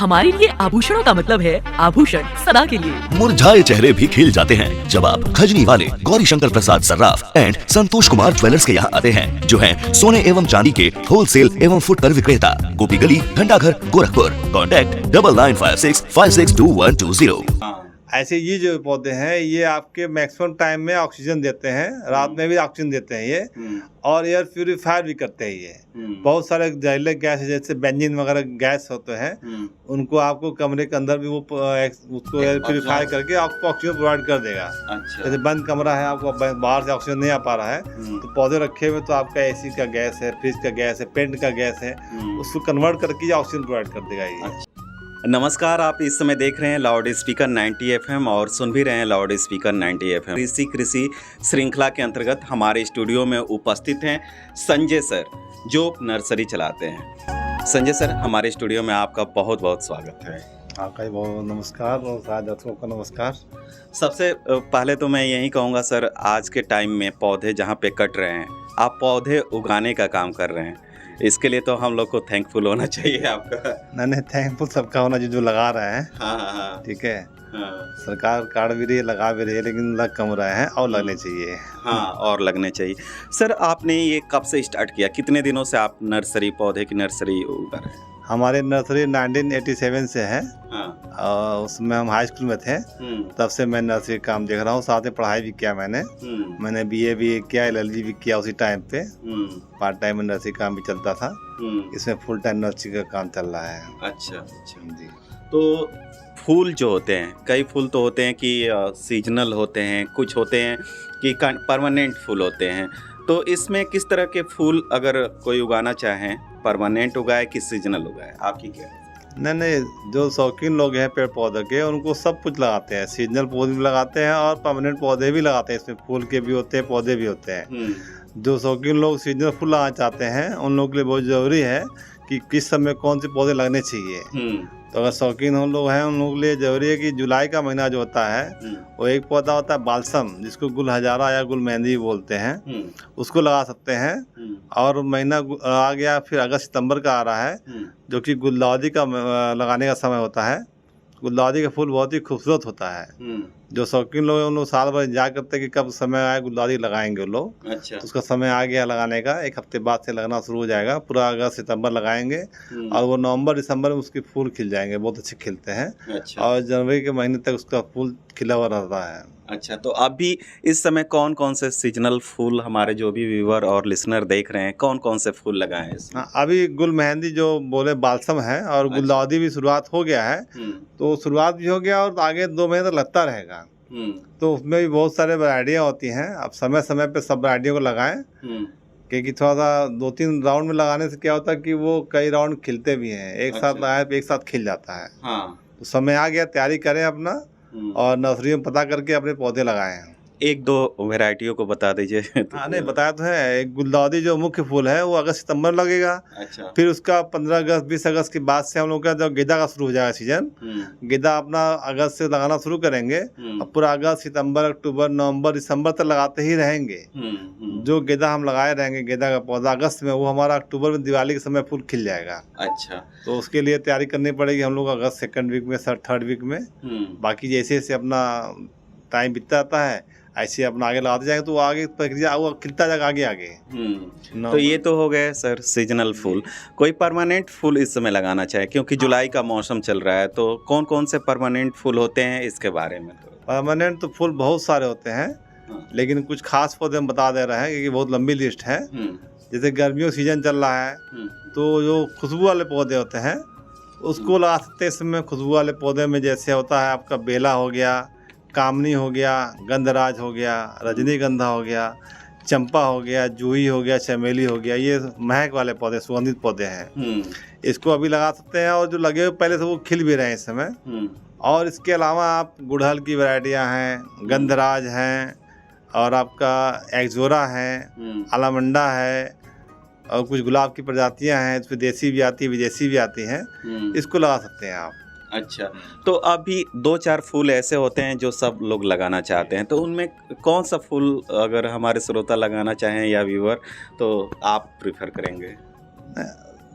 हमारे लिए आभूषणों का मतलब है आभूषण सदा के लिए। मुरझाए चेहरे भी खिल जाते हैं जब आप खजनी वाले गौरी शंकर प्रसाद सर्राफ एंड संतोष कुमार ज्वेलर्स के यहाँ आते हैं, जो हैं सोने एवं चांदी के होलसेल एवं फुटकर विक्रेता, गोपी गली, घंटाघर, गोरखपुर। कॉन्टैक्ट 9956562120। ऐसे ये जो पौधे हैं ये आपके मैक्सिमम टाइम में ऑक्सीजन देते हैं, रात में भी ऑक्सीजन देते हैं ये, और एयर प्यूरिफायर भी करते हैं ये। बहुत सारे जहरीले गैस जैसे बेंजीन वगैरह गैस होते हैं, उनको आपको कमरे के अंदर भी वो उसको एयर प्यूरिफाई करके आपको ऑक्सीजन प्रोवाइड कर देगा। अच्छा। जैसे बंद कमरा है, आपको बाहर से ऑक्सीजन नहीं आ पा रहा है, तो पौधे रखे हुए तो आपका एसी का गैस है, फ्रिज का गैस है, पेंट का गैस है, उसको कन्वर्ट करके ऑक्सीजन प्रोवाइड कर देगा ये। नमस्कार, आप इस समय देख रहे हैं लाउड स्पीकर 90 FM और सुन भी रहे हैं लाउड स्पीकर 90 FM। कृषि श्रृंखला के अंतर्गत हमारे स्टूडियो में उपस्थित हैं संजय सर, जो नर्सरी चलाते हैं। संजय सर, हमारे स्टूडियो में आपका बहुत बहुत स्वागत है। आपका बहुत नमस्कार और सारे दर्शकों का नमस्कार। सबसे पहले तो मैं यही कहूँगा सर, आज के टाइम में पौधे जहाँ पे कट रहे हैं, आप पौधे उगाने का काम कर रहे हैं, इसके लिए तो हम लोग को थैंकफुल होना चाहिए आपका। नहीं, थैंकफुल सबका होना जो लगा रहे हैं। हाँ। ठीक है। हाँ। सरकार काट भी रही है, लगा भी रही है, लेकिन लग कम रहे हैं और लगने चाहिए। हाँ, और लगने चाहिए। सर, आपने ये कब से स्टार्ट किया? कितने दिनों से आप नर्सरी, पौधे की नर्सरी उगा रहे हैं? हमारी नर्सरी 1987 से है। हाँ। उसमें हम हाई स्कूल में थे, तब से मैं नर्सरी काम देख रहा हूँ। साथ में पढ़ाई भी किया मैंने BA भी किया, LLB भी किया उसी टाइम पे। पार्ट टाइम में नर्सरी काम भी चलता था, इसमें फुल टाइम नर्सरी का काम चल रहा है। अच्छा जी। तो फूल जो होते हैं, कई फूल तो होते हैं कि सीजनल होते हैं, कुछ होते हैं कि परमानेंट फूल होते हैं, तो इसमें किस तरह के फूल अगर कोई उगाना चाहें, परमानेंट उगाए कि सीजनल उगाए, आपकी क्या है? नहीं, जो शौकीन लोग हैं पेड़ पौधे के, उनको सब कुछ लगाते हैं। सीजनल पौधे भी लगाते हैं और परमानेंट पौधे भी लगाते हैं। इसमें फूल के भी होते हैं, पौधे भी होते हैं। जो शौकीन लोग सीजनल फूल लगाना चाहते हैं, उन लोगों के लिए बहुत ज़रूरी है कि किस समय कौन से पौधे लगने चाहिए। तो अगर शौकीन हम लोग हैं, उन लोगों के लिए ज़रूरी है कि जुलाई का महीना जो होता है, वो एक पौधा होता है बालसम, जिसको गुल हजारा या गुल मेहंदी बोलते हैं, उसको लगा सकते हैं। और महीना आ गया फिर अगस्त सितंबर का आ रहा है, जो कि गुलदाउदी का लगाने का समय होता है। गुलदाउदी का फूल बहुत ही खूबसूरत होता है। जो शौकीन लोग हैं, उन लोग साल भर इंतजार करते हैं कि कब समय आए गुलदाउदी लगाएंगे वो लोग। अच्छा। तो उसका समय आ गया लगाने का, एक हफ्ते बाद से लगना शुरू हो जाएगा। पूरा अगस्त सितंबर लगाएंगे और वो नवंबर दिसंबर में उसके फूल खिल जाएंगे, बहुत अच्छे खिलते हैं। अच्छा। और जनवरी के महीने तक उसका फूल खिला हुआ रहता है। अच्छा, तो अभी इस समय कौन कौन से सीजनल फूल हमारे जो भी व्यूअर और लिसनर देख रहे हैं, कौन कौन से फूल लगाए हैं इसमें? अभी गुल मेहंदी जो बोले बालसम है, और गुलदाउदी भी शुरुआत हो गया है। तो शुरुआत भी हो गया और आगे 2 महीने तक लगता रहेगा। तो उसमें भी बहुत सारे वैरायटियाँ होती हैं। अब समय समय पे सब वैरायटियों को लगाएं, क्योंकि थोड़ा सा 2-3 राउंड में लगाने से क्या होता है कि वो कई राउंड खिलते भी हैं। एक साथ लगाए तो एक साथ खिल जाता है। तो समय आ गया, तैयारी करें अपना और नर्सरी में पता करके अपने पौधे लगाए हैं। 1-2 वैरायटियों को बता दीजिए। हाँ, नहीं बताया तो है। एक गुलदाउदी जो मुख्य फूल है वो अगस्त सितंबर लगेगा। अच्छा। फिर उसका 15 अगस्त 20 अगस्त के बाद से हम लोग का जब गेंदा का शुरू हो जाएगा सीजन, गेंदा अपना अगस्त से लगाना शुरू करेंगे। अब पूरा अगस्त सितंबर अक्टूबर नवंबर दिसंबर तक लगाते ही रहेंगे। जो गेंदा हम लगाए रहेंगे, गेंदा का पौधा अगस्त में, वो हमारा अक्टूबर में दिवाली के समय फूल खिल जाएगा। अच्छा। तो उसके लिए तैयारी करनी पड़ेगी हम लोग अगस्त 2nd वीक में, 3rd वीक में। बाकी जैसे जैसे अपना टाइम बीतता जाता है, ऐसे अपना आगे लगाते जाएंगे तो आगे प्रक्रिया वो खिलता जाएगा आगे। तो ये तो हो गए सर सीजनल फूल। कोई परमानेंट फूल इस समय लगाना चाहे, क्योंकि जुलाई का मौसम चल रहा है, तो कौन कौन से परमानेंट फूल होते हैं इसके बारे में? तो परमानेंट तो फूल बहुत सारे होते हैं, लेकिन कुछ खास पौधे हम बता दे रहे हैं क्योंकि बहुत लंबी लिस्ट है। जैसे गर्मियों सीजन चल रहा है, तो जो खुशबू वाले पौधे होते हैं उसको लगा सकते हैं इस समय। खुशबू वाले पौधे में जैसे होता है आपका बेला हो गया, कामनी हो गया, गंधराज हो गया, रजनीगंधा हो गया, चंपा हो गया, जूही हो गया, चमेली हो गया। ये महक वाले पौधे, सुगंधित पौधे हैं। इसको अभी लगा सकते हैं, और जो लगे हुए पहले से वो खिल भी रहे हैं इस समय। और इसके अलावा आप गुड़हल की वैरायटियाँ हैं, गंधराज हैं, और आपका एक्जोरा है, अलामंडा है, और कुछ गुलाब की प्रजातियाँ हैं। इसमें देसी भी आती है, विदेशी भी आती हैं। इसको लगा सकते हैं आप। अच्छा, तो अभी 2-4 फूल ऐसे होते हैं जो सब लोग लगाना चाहते हैं, तो उनमें कौन सा फूल अगर हमारे श्रोता लगाना चाहें या व्यूअर, तो आप प्रेफर करेंगे?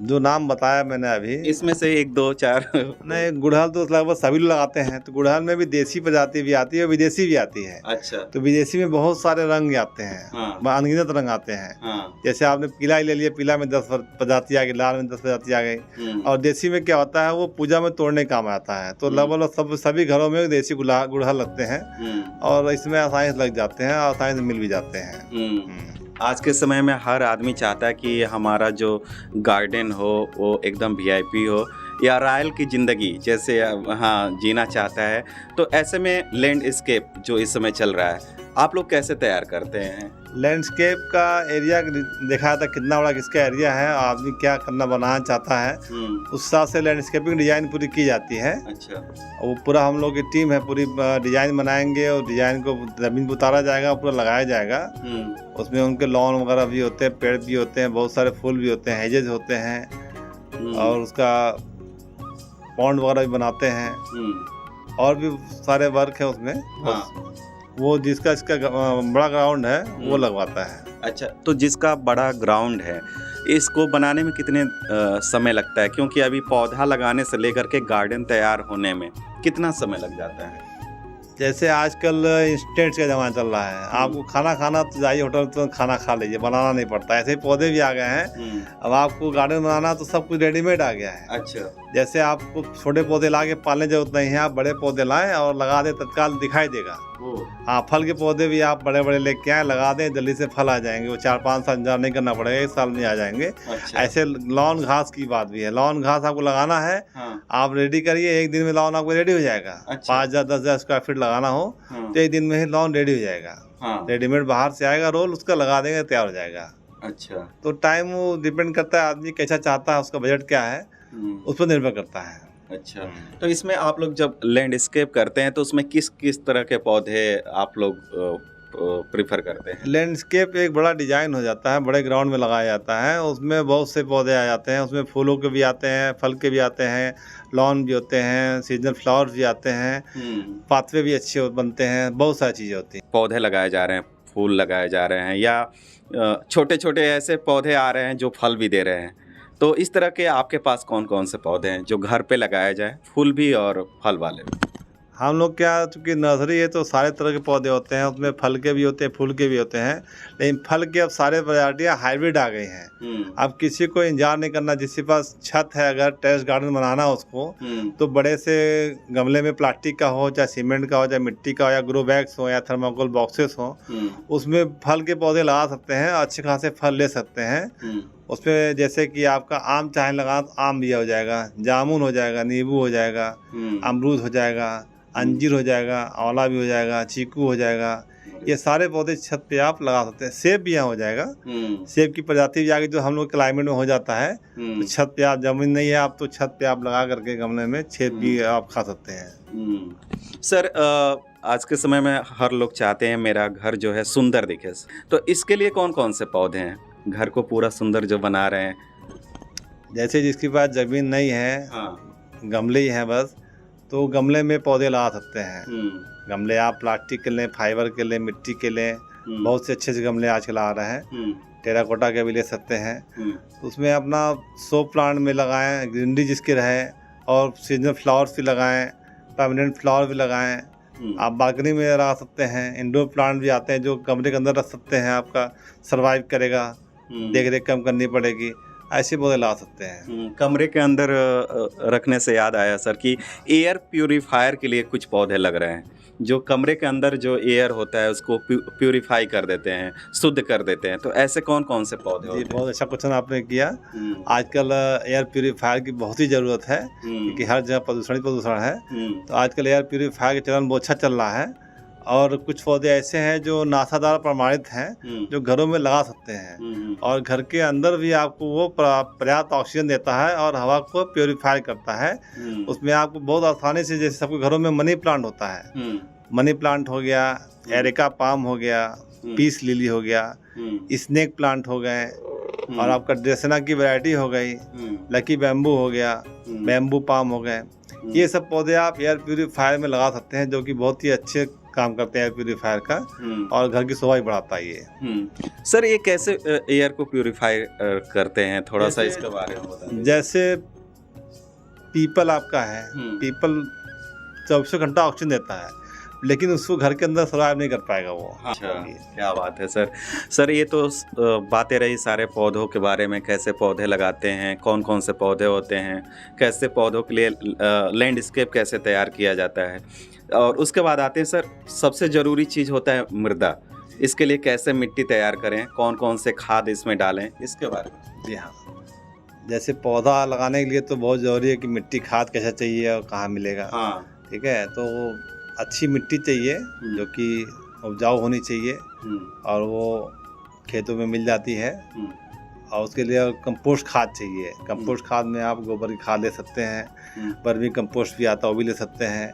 जो नाम बताया मैंने अभी, इसमें से 1 2 4 नहीं, गुड़हल तो लगभग सभी लोग लगाते हैं। तो गुड़हल में भी देसी प्रजाति भी आती है और विदेशी भी आती है। अच्छा। तो विदेशी में बहुत सारे रंग आते हैं, हाँ। अनगिनत रंग आते हैं। हाँ। जैसे आपने पीला ही ले लिया, पीला में 10 प्रजाति आ गई, लाल में 10 प्रजाति आ गई। और देसी में क्या होता है, वो पूजा में तोड़ने काम आता है। तो लगभग सभी घरों में देसी गुड़हल लगते हैं और इसमें आसानी से लग जाते हैं, आसानी से मिल भी जाते हैं। आज के समय में हर आदमी चाहता है कि हमारा जो गार्डन हो वो एकदम वीआईपी हो या रॉयल की ज़िंदगी जैसे जीना चाहता है। तो ऐसे में लैंडस्केप जो इस समय चल रहा है, आप लोग कैसे तैयार करते हैं? लैंडस्केप का एरिया देखा था कितना बड़ा किसका एरिया है, आदमी क्या करना बनाना चाहता है, उस हिसाब से लैंडस्केपिंग डिजाइन पूरी की जाती है। अच्छा। वो पूरा हम लोग की टीम है, पूरी डिजाइन बनाएंगे और डिजाइन को जमीन पर उतारा जाएगा, पूरा लगाया जाएगा। उसमें उनके लॉन वगैरह भी होते हैं, पेड़ भी होते हैं, बहुत सारे फूल भी होते हैं, हेजेज होते हैं और उसका पॉन्ड वगैरह भी बनाते हैं और भी सारे वर्क है उसमें। हाँ। वो जिसका इसका बड़ा ग्राउंड है वो लगवाता है। अच्छा, तो जिसका बड़ा ग्राउंड है इसको बनाने में कितने समय लगता है? क्योंकि अभी पौधा लगाने से लेकर के गार्डन तैयार होने में कितना समय लग जाता है? जैसे आजकल इंस्टेंट का ज़माना चल रहा है, आपको खाना खाना तो जाइए होटल तो खाना खा लीजिए, बनाना नहीं पड़ता। ऐसे ही पौधे भी आ गए हैं। अब आपको गार्डन बनाना तो सब कुछ रेडीमेड आ गया है। अच्छा। जैसे आपको छोटे पौधे ला के पालने की जरूरत नहीं है, आप बड़े पौधे लाएं और लगा दें, तत्काल दिखाई देगा। हाँ, फल के पौधे भी आप बड़े बड़े लेके आए, लगा दें, जल्दी से फल आ जाएंगे। वो 4-5 साल इंतजार नहीं करना पड़ेगा, 1 साल में आ जाएंगे। अच्छा। ऐसे लॉन घास की बात भी है, लॉन घास आपको लगाना है। हाँ। आप रेडी करिए, 1 दिन में लॉन आपको रेडी हो जाएगा। अच्छा। 5,000-10,000 स्क्वायर फीट लगाना हो तो 1 दिन में ही लॉन रेडी हो जाएगा। हाँ। रेडीमेड बाहर से आएगा रोल, उसका लगा देंगे, तैयार हो जाएगा। अच्छा। तो टाइम वो डिपेंड करता है आदमी कैसा चाहता है, उसका बजट क्या है, उस पर निर्भर करता है। अच्छा, तो इसमें आप लोग जब लैंडस्केप करते हैं तो उसमें किस किस तरह के पौधे आप लोग प्रिफर करते हैं? लैंडस्केप एक बड़ा डिजाइन हो जाता है, बड़े ग्राउंड में लगाया जाता है। उसमें बहुत से पौधे आ जाते हैं, उसमें फूलों के भी आते हैं, फल के भी आते हैं, लॉन भी होते हैं, सीजनल फ्लावर्स भी आते हैं, पाथवे भी अच्छे बनते हैं, बहुत सारी चीज़ें होती हैं। पौधे लगाए जा रहे हैं, फूल लगाए जा रहे हैं या छोटे छोटे ऐसे पौधे आ रहे हैं जो फल भी दे रहे हैं, तो इस तरह के आपके पास कौन कौन से पौधे हैं जो घर पे लगाया जाए, फूल भी और फल वाले भी? हम लोग क्या, चूँकि नर्सरी है तो सारे तरह के पौधे होते हैं, उसमें फल के भी होते हैं, फूल के भी होते हैं। लेकिन फल के अब सारे वैरायटियाँ हाइब्रिड आ गई हैं। अब किसी को इंतजार नहीं करना, जिसके पास छत है, अगर टेरेस गार्डन बनाना हो उसको, तो बड़े से गमले में प्लास्टिक का हो, चाहे सीमेंट का हो, चाहे मिट्टी का हो, या ग्रो बैग्स हो, या थर्माकोल बॉक्सेस हो, उसमें फल के पौधे लगा सकते हैं, अच्छे खासे फल ले सकते हैं। उसमें जैसे कि आपका आम चाहे लगा तो आम भी हो जाएगा, जामुन हो जाएगा, नींबू हो जाएगा, अमरूद हो जाएगा, अंजीर हो जाएगा, आंवला भी हो जाएगा, चीकू हो जाएगा। ये सारे पौधे छत पे आप लगा सकते हैं। सेब भी यहाँ हो जाएगा, सेब की प्रजाति भी आगे जो हम लोग क्लाइमेट में हो जाता है, तो छत पे आप, जमीन नहीं है आप तो छत पे आप लगा करके गमले में सेब भी आप खा सकते हैं। सर, आज के समय में हर लोग चाहते हैं मेरा घर जो है सुंदर दिखे, तो इसके लिए कौन कौन से पौधे हैं घर को पूरा सुंदर जो बना रहे हैं? जैसे जिसके पास जमीन नहीं है, गमले ही हैं बस, तो गमले में पौधे लगा सकते हैं। गमले आप प्लास्टिक के लें, फाइबर के लें, मिट्टी के लें, बहुत से अच्छे गमले आजकल आ रहे हैं, टेराकोटा के भी ले सकते हैं। उसमें अपना शो प्लांट में लगाएं, ग्रीनरी जिसके रहे, और सीजनल फ्लावर्स भी लगाएं, परमानेंट फ्लावर भी लगाएं। आप बालकनी में लगा सकते हैं, इंडोर प्लांट भी आते हैं जो कमरे के अंदर रख सकते हैं, आपका सर्वाइव करेगा, देख रेख कम करनी पड़ेगी, ऐसे पौधे ला सकते हैं। कमरे के अंदर रखने से याद आया सर कि एयर प्यूरीफायर के लिए कुछ पौधे लग रहे हैं, जो कमरे के अंदर जो एयर होता है उसको प्यूरीफाई कर देते हैं, शुद्ध कर देते हैं, तो ऐसे कौन कौन से पौधे होते हैं? बहुत अच्छा क्वेश्चन आपने किया। आजकल एयर प्यूरीफायर की बहुत ही ज़रूरत है, क्योंकि हर जगह प्रदूषण है। तो आजकल एयर प्यूरीफायर का चलन बहुत अच्छा चल रहा है, और कुछ पौधे ऐसे हैं जो नासादार प्रमाणित हैं, जो घरों में लगा सकते हैं, और घर के अंदर भी आपको वो पर्याप्त ऑक्सीजन देता है और हवा को प्योरीफाई करता है। उसमें आपको बहुत आसानी से, जैसे सबके घरों में मनी प्लांट होता है, मनी प्लांट हो गया, एरिका पाम हो गया, पीस लिली हो गया, स्नेक प्लांट हो गए, और आपका ड्रेसना की वैरायटी हो गई, लकी बैम्बू हो गया, बैम्बू पाम हो गए। ये सब पौधे आप एयर प्यूरीफायर में लगा सकते हैं, जो कि बहुत ही अच्छे काम करते हैं प्यूरीफायर का, और घर की शोभा भी बढ़ाता है ये। सर ये कैसे एयर को प्यूरिफाई करते हैं, थोड़ा सा इसके बारे में बताइए। जैसे पीपल आपका है, पीपल 24 घंटा ऑक्सीजन देता है, लेकिन उसको घर के अंदर सर्वाइव नहीं कर पाएगा वो। अच्छा, क्या बात है सर। सर ये तो बातें रही सारे पौधों के बारे में, कैसे पौधे लगाते हैं, कौन कौन से पौधे होते हैं, कैसे पौधों के लिए लैंडस्केप कैसे तैयार किया जाता है, और उसके बाद आते हैं सर सबसे ज़रूरी चीज़ होता है मृदा। इसके लिए कैसे मिट्टी तैयार करें, कौन कौन से खाद इसमें डालें, इसके बारे में। जी हाँ, जैसे पौधा लगाने के लिए तो बहुत ज़रूरी है कि मिट्टी खाद कैसा चाहिए और कहाँ मिलेगा। हाँ, ठीक है, तो अच्छी मिट्टी चाहिए जो कि उपजाऊ होनी चाहिए, और वो खेतों में मिल जाती है। और उसके लिए कंपोस्ट खाद चाहिए। कंपोस्ट खाद में आप गोबर की खाद ले सकते हैं, वर्मी कंपोस्ट भी आता है वो भी ले सकते हैं।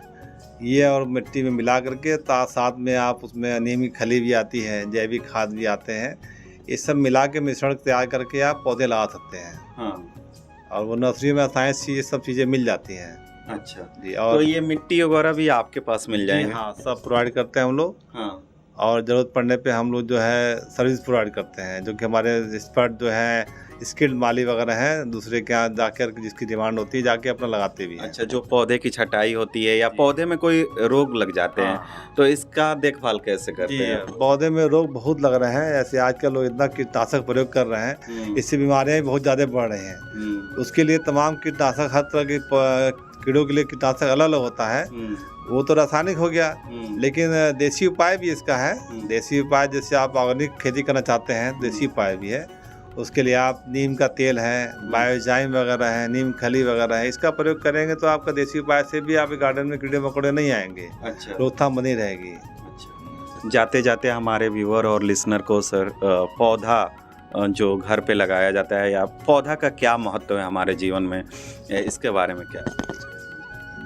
ये और मिट्टी में मिला करके साथ में आप उसमें नीम की खली भी आती है, जैविक खाद भी आते हैं। ये सब मिला के मिश्रण तैयार करके आप पौधे लगा सकते हैं। हाँ। और वो नर्सरी में आसानी से ये सब चीज़ें मिल जाती हैं। अच्छा जी, तो और ये मिट्टी वगैरह भी आपके पास मिल जाएंगे। हाँ, सब प्रोवाइड करते हैं हम लोग। हाँ। और ज़रूरत पड़ने पे हम लोग जो है सर्विस प्रोवाइड करते हैं, जो कि हमारे एक्सपर्ट जो है स्किल्ड माली वगैरह हैं, दूसरे के यहाँ जाकर जिसकी डिमांड होती है जाके अपना लगाते भी हैं। अच्छा, जो पौधे की छटाई होती है या पौधे में कोई रोग लग जाते हैं, तो इसका देखभाल कैसे करते हैं? पौधे में रोग बहुत लग रहे हैं, ऐसे आजकल लोग इतना कीटनाशक प्रयोग कर रहे हैं, इससे बीमारियां भी बहुत ज़्यादा बढ़ रही हैं। उसके लिए तमाम कीटनाशक, हर तरह के कीड़ों के लिए कीटनाशक अलग अलग होता है। वो तो रासायनिक हो गया, लेकिन देसी उपाय भी इसका है। देसी उपाय जैसे आप ऑर्गेनिक खेती करना चाहते हैं, देसी उपाय भी है। उसके लिए आप नीम का तेल है, बायोजाइम वगैरह है, नीम खली वगैरह है, इसका प्रयोग करेंगे तो आपका देसी उपाय से भी आपके गार्डन में कीड़े मकोड़े नहीं आएंगे। अच्छा, रोकथाम बनी रहेगी। अच्छा, जाते जाते हमारे व्यूअर और लिसनर को सर पौधा जो घर पे लगाया जाता है, या पौधा का क्या महत्व है हमारे जीवन में, इसके बारे में क्या?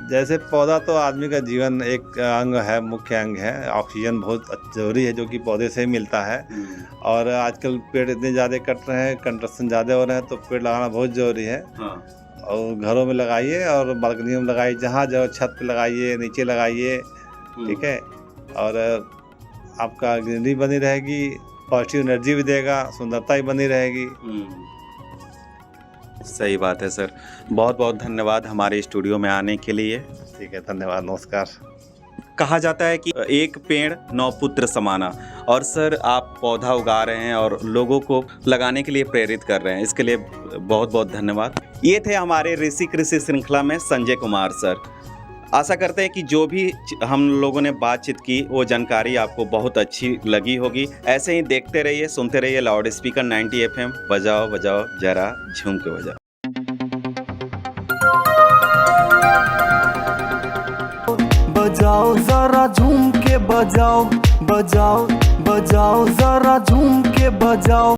जैसे पौधा तो आदमी का जीवन एक अंग है, मुख्य अंग है। ऑक्सीजन बहुत ज़रूरी है जो कि पौधे से ही मिलता है। और आजकल पेड़ इतने ज़्यादा कट रहे हैं, कंस्ट्रक्शन ज़्यादा हो रहे हैं, तो पेड़ लगाना बहुत ज़रूरी है। और घरों में लगाइए और बालकनियों में लगाइए, जहाँ जहाँ छत पे लगाइए, नीचे लगाइए। ठीक है, और आपका ग्रीनरी बनी रहेगी, पॉजिटिव एनर्जी भी देगा, सुंदरता ही बनी रहेगी। सही बात है सर, बहुत बहुत धन्यवाद हमारे स्टूडियो में आने के लिए। ठीक है, धन्यवाद, नमस्कार। कहा जाता है कि एक पेड़ 9 पुत्र समाना, और सर आप पौधा उगा रहे हैं और लोगों को लगाने के लिए प्रेरित कर रहे हैं, इसके लिए बहुत बहुत धन्यवाद। ये थे हमारे ऋषि कृषि श्रृंखला में संजय कुमार सर। आशा करते हैं कि जो भी हम लोगों ने बातचीत की वो जानकारी आपको बहुत अच्छी लगी होगी। ऐसे ही देखते रहिए, सुनते रहिए लाउड स्पीकर 90 FM। बजाओ बजाओ जरा झूम के बजाओ। बजाओ जरा झूम के बजाओ, बजाओ बजाओ जरा झूम के बजाओ।